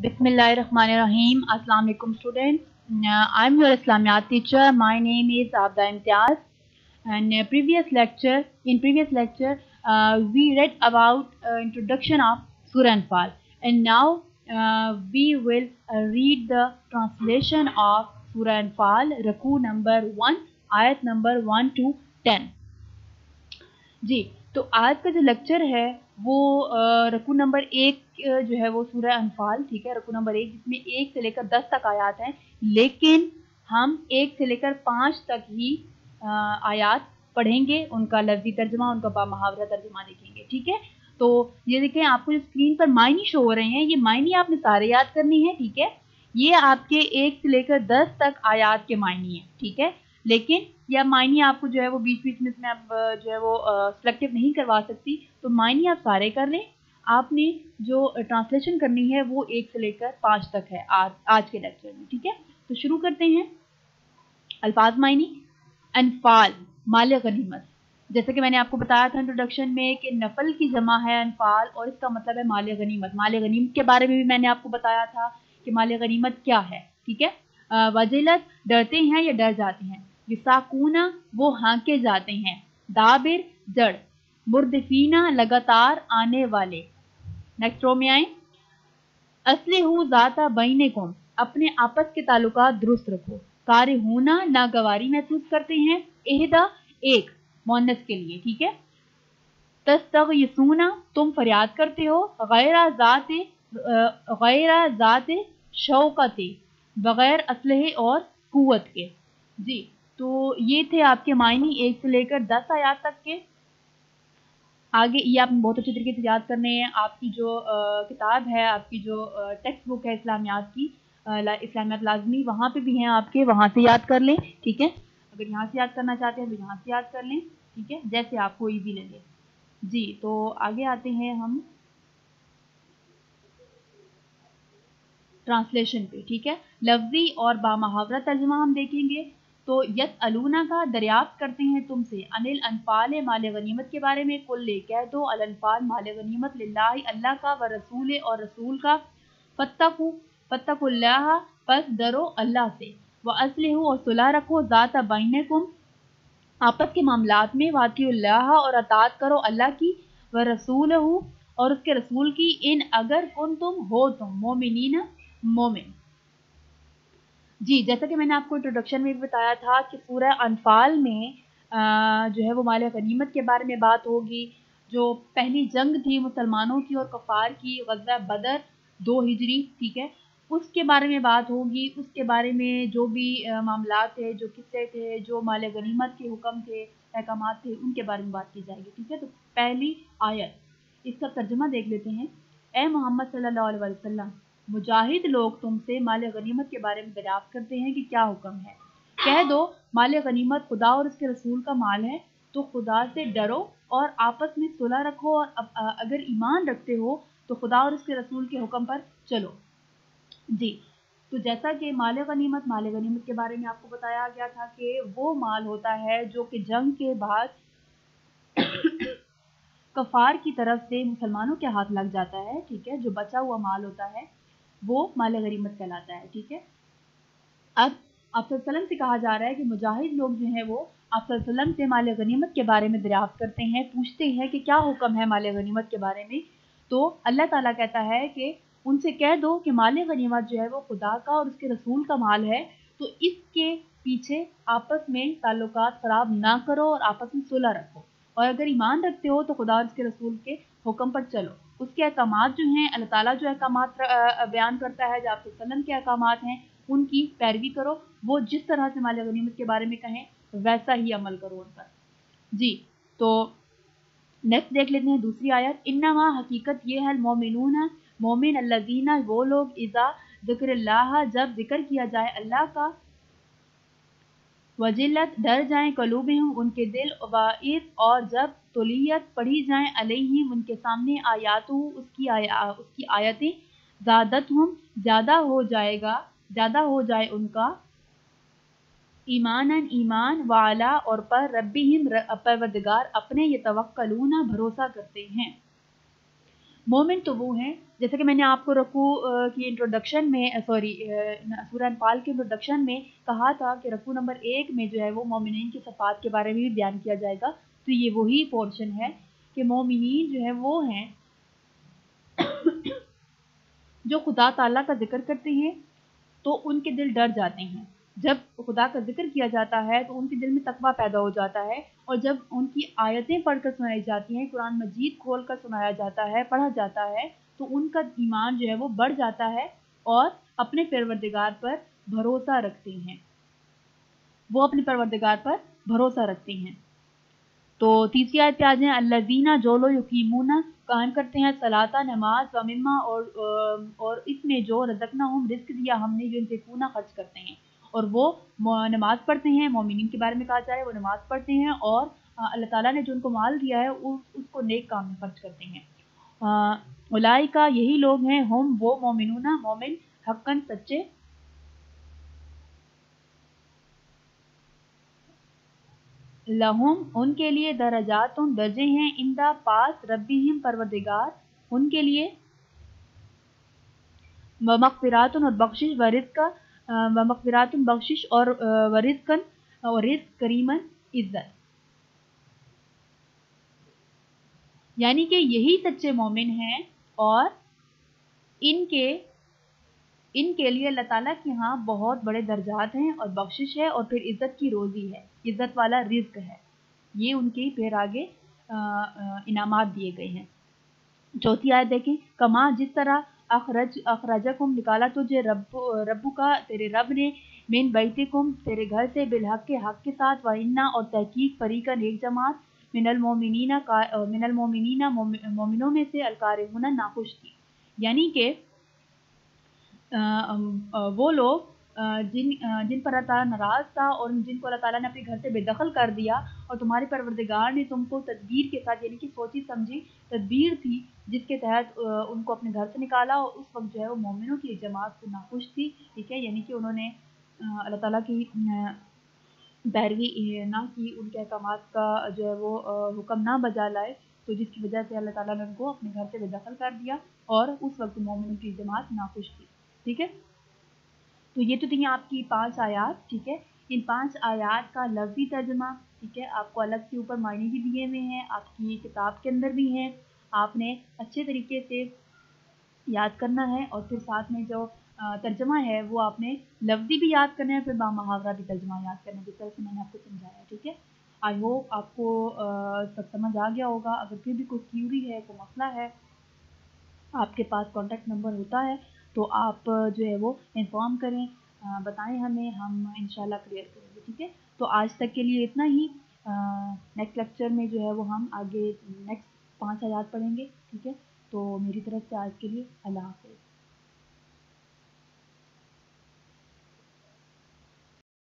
Bismillahirrahmanirrahim. Assalamu alaikum students. I'm your Islamiyat teacher. My name is Abda Imtiaz. And in previous lecture, we read about introduction of Surah Anfal. And now we will read the translation of Surah Anfal, Ruku number 1, ayat number 1 to 10. जी, तो आज का जो lecture है वो रकू number 1 जो है वो सूरह अनफाल, ठीक है, रकू नंबर 1 जिसमें 1 से लेकर 10 तक आयात हैं, लेकिन हम 1 से लेकर 5 तक ही आयात पढ़ेंगे, उनका लफ्ज़ी तर्जुमा, उनका बामुहावरा तर्जुमा देखेंगे, ठीक है। तो ये देखें, आपको जो स्क्रीन पर मायनी शो हो रहे हैं, ये मायनी आपने सारे याद करनी है, ठीक है। ये आपके 1 से लेकर 10 तक आयात के मायनी है, ठीक है, लेकिन या मायनी आपको जो है वो बीच बीच में इसमें आप जो है वो सिलेक्टिव नहीं करवा सकती, तो मायनी आप सारे कर लें। आपने जो ट्रांसलेशन करनी है वो 1 से लेकर 5 तक है आज के लेक्चर में, ठीक है। तो शुरू करते हैं। अल्फाज मायनी। अनफाल माल गनीमत, जैसे कि मैंने आपको बताया था इंट्रोडक्शन में कि नफल की जमा है अनफाल और इसका मतलब है माल गनीमत। माल गनीमत के बारे में भी मैंने आपको बताया था कि माल गनीमत क्या है, ठीक है। वजिलत डरते हैं या डर जाते हैं। विसाकूना वो हाँके जाते हैं। दाबिर जड़। मुर्दफीना लगातार आने वाले। नेक्स्ट रो में आए। अस्लिहू ज़ाता बैनकुम अपने आपस के ताल्लुकात दुरुस्त रखो। कारी होना नागवारी महसूस करते हैं। एहदा एक मोनस के लिए, ठीक है। तस्तगीसूना तुम फरियाद करते हो। गैरा ज़ाते शौकते बगैर असलहे और कुव्वत के। जी, तो ये थे आपके मायनी 1 से लेकर 10 आयात तक के। आगे ये आप बहुत अच्छे तरीके से याद करने हैं। आपकी जो किताब है, आपकी जो टेक्स्ट बुक है इस्लामियात की, इस्लामियात लाजमी, वहाँ पे भी हैं आपके, वहाँ से याद कर लें, ठीक है। अगर यहाँ से याद करना चाहते हैं तो यहाँ से याद कर लें, ठीक है, जैसे आपको ईजी लगे। जी, तो आगे आते हैं हम ट्रांसलेशन पे, ठीक है। लफ्जी और बामुहावरा तर्जुमा हम देखेंगे। तो यस अलूना का दरियाफ्त करते हैं तुमसे अनिल अनफाल माल गनीमत के बारे में। कुल ले कह दो अल अनफाल माल गनीमत लिल्लाहि अल्लाह का, व रसूल और रसूल का। फत्तकुल्लाह पस डरो अल्लाह से। व अस्लिहू और सुलह रखो। ज़ाता बैनकुम आपस के मामलात में। वातिउल्लाह और अतात करो अल्लाह की। व रसूलहू और उसके रसूल की। इन अगर कुन तुम हो तुम मोमिनीन मोमिन। जी, जैसा कि मैंने आपको इंट्रोडक्शन में भी बताया था कि सूरह अनफाल में जो है वो माल गनीमत के बारे में बात होगी। जो पहली जंग थी मुसलमानों की और कफ़ार की, ग़ज़वा बदर 2 हिजरी, ठीक है, उसके बारे में बात होगी। उसके बारे में जो भी मामलात थे, जो किस्से थे, जो माल गनीमत के हुक्म थे, अहकामात थे, उनके बारे में बात की जाएगी, ठीक है। तो पहली आयत, इसका तर्जुमा देख लेते हैं। ए मोहम्मद सल्लल्लाहु अलैहि वसल्लम, मुजाहिद लोग तुमसे माल गनीमत के बारे में दरियाफ्त करते हैं कि क्या हुक्म है। कह दो माल गनीमत खुदा और उसके रसूल का माल है, तो खुदा से डरो और आपस में सुलह रखो, और अगर ईमान रखते हो तो खुदा और उसके रसूल के हुक्म पर चलो। जी, तो जैसा कि माल गनीमत के बारे में आपको बताया गया था कि वो माल होता है जो कि जंग के बाद कफ़ार की तरफ से मुसलमानों के हाथ लग जाता है, ठीक है। जो बचा हुआ माल होता है वो माल गनीमत कहलाता है, ठीक है। अब आप सल्लल्लाहु से कहा जा रहा है कि मुजाहिद लोग जो हैं वो आप सल्लल्लाहु से माल गनीमत के बारे में दरियाफ्त करते हैं, पूछते हैं कि क्या हुक्म है माल गनीमत के बारे में। तो अल्लाह ताला कहता है कि उनसे कह दो कि माल गनीमत जो है वो खुदा का और उसके रसूल का माल है, तो इसके पीछे आपस में ताल्लुकात ख़राब ना करो और आपस में सुलह रखो, और अगर ईमान रखते हो तो खुदा और उसके रसूल के हुक्म पर चलो। उसके अहकामात जो हैं, अल्लाह ताला जो अहकामात बयान करता है, जो आप सल्लल्लाहु के अहकामात हैं, उनकी पैरवी करो। वो जिस तरह से माल गनीमत के बारे में कहें वैसा ही अमल करो उन पर। जी, तो नेक्स्ट देख लेते हैं दूसरी आयत। इन्नमा हकीकत ये है मोमिनून मोमिन अल्लज़ीना वो लोग इज़ा ज़िक्रुल्लाह जब जिक्र किया जाए अल्लाह का, वजिलत डर जाएं कलूबिहिम उनके दिल, वाइज़ और जब तुलियत पढ़ी जाएं अलैहिम उनके सामने आयातु उसकी आयतें, ज़ादतहुम ज़्यादा हो जाए उनका, ईमानन ईमान, वाला और पर, रब्बिहिम परवरदिगार अपने, यतवक्कलूना भरोसा करते हैं। مومن تو وہ ہیں، جیسے کہ میں نے آپ کو رکوع کی انٹروڈکشن میں سورہ انفال کے انٹروڈکشن میں کہا تھا کہ رکوع نمبر 1 میں جو ہے وہ مومنین کی صفات کے بارے میں بھی بیان کیا جائے گا، تو یہ وہی پورشن ہے کہ مومنین جو ہے وہ ہیں جو خدا تعالیٰ کا ذکر کرتے ہیں تو ان کے دل ڈر جاتے ہیں، جب خدا کا ذکر کیا جاتا ہے تو ان کے دل میں تقویٰ پیدا ہو جاتا ہے، اور جب ان کی آیتیں پڑھ کر سنائی جاتی ہیں، قرآن مجید کھول کر سنایا جاتا ہے، پڑھا جاتا ہے، تو ان کا ایمان جو ہے وہ بڑھ جاتا ہے اور اپنے پروردگار پر بھروسہ رکھتے ہیں، وہ اپنے پروردگار پر بھروسہ رکھتے ہیں۔ تو تیسری آیت پہ آ جائیں، الذین جو لوگ یقیمون قائم کرتے ہیں صلاۃ نماز و مما اور اس میں جو رزقناہم رزق دیا ہم نے، ينفقون خرچ کرتے ہیں، اور وہ نماز پڑھتے ہیں، مومنین کے بارے میں کہا جا رہا ہے وہ نماز پڑھتے ہیں اور اللہ تعالیٰ نے جو ان کو مال دیا ہے اس کو نیک کام میں خرچ کرتے ہیں۔ اولئک یہی لوگ ہیں، ہم وہ مومنون مومن، حقاً سچے، لہم ان کے لیے درجات درجے ہیں، اندہ پاس ربہم پروردگار ان کے لیے، ومغفرات اور بخشش ورزق، ومغفرات بخشش اور ورزق اور رزق کریمن عزت، یعنی کہ یہی سچے مومن ہیں اور ان کے لیے اللہ تعالیٰ کے ہاں بہت بڑے درجات ہیں اور بخشش ہے، اور پھر عزت کی روزی ہے، عزت والا رزق ہے، یہ ان کے پھر آگے انعامات دیے گئے ہیں۔ چوتھی آیت دیکھیں، کما جس طرح اخرجکم نکالا تجھے ربو کا تیرے رب نے، من بیتکم تیرے گھر سے، بالحق کے حق کے ساتھ، وَإِنَّا اور تحقیق فریقاً ایک جماعت، من المومنین مومنوں میں سے، الکارہون ناخوش تھی، یعنی کہ وہ لوگ جن پر اللہ تعالیٰ ناراض تھا اور جن کو اللہ تعالیٰ نے اپنے گھر سے بے دخل کر دیا، اور تمہارے پروردگار نے تم کو تدبیر کے ساتھ، یعنی کہ سوچی سمجھی تدبیر تھی جس کے تحت ان کو اپنے گھر سے نکالا، اور اس وقت جو ہے وہ مومنوں کی ایک جماعت کو ناخوش تھی، ٹھیک ہے، یعنی کہ انہوں نے اللہ تعالیٰ کی پیروی نہ کی، ان کے احکامات کا جو ہے وہ حکم نہ بجا لائے، تو جس کی وجہ سے اللہ تعالیٰ نے ان کو اپنے گھر سے بے دخل کر دیا، اور اس وقت مومنوں کی جماعت ناخوش تھی، ٹھیک ہے۔ تو یہ تو تھی آپ کی 5 آیات، ٹھیک ہے، ان 5 آیات کا لفظی ترجمہ، ٹھیک ہے، آپ کو الگ سے اوپر معنی بھی دیے ہوئے ہیں، آپ کی کتاب کے اندر بھی ہیں، آپ نے اچھے طریقے سے یاد کرنا ہے، اور پھر ساتھ میں جو ترجمہ ہے وہ آپ نے لفظی بھی یاد کرنا ہے، پھر بامحاورہ بھی ترجمہ یاد کرنا ہے، جس طرح سے میں نے آپ کو سمجھایا، ٹھیک ہے۔ آئی ہوپ آپ کو سب سمجھ آ گیا ہوگا، اگر پھر بھی کوئی کیوری ہے، کوئی مسئلہ ہے، آپ کے پاس کانٹیکٹ نمبر ہوتا ہے تو آپ جو ہے وہ انفارم کریں، بتائیں ہمیں، ہم انشاءاللہ کلیئر کریں گے، ٹھیک ہے۔ تو آج تک کے لیے اتنا ہی، نیکسٹ لیکچر میں جو ہے وہ ہم آگے نیکسٹ 5 آیات پڑھیں گے، ٹھیک ہے۔ تو میری طرف سے آج کے لیے اللہ حافظ۔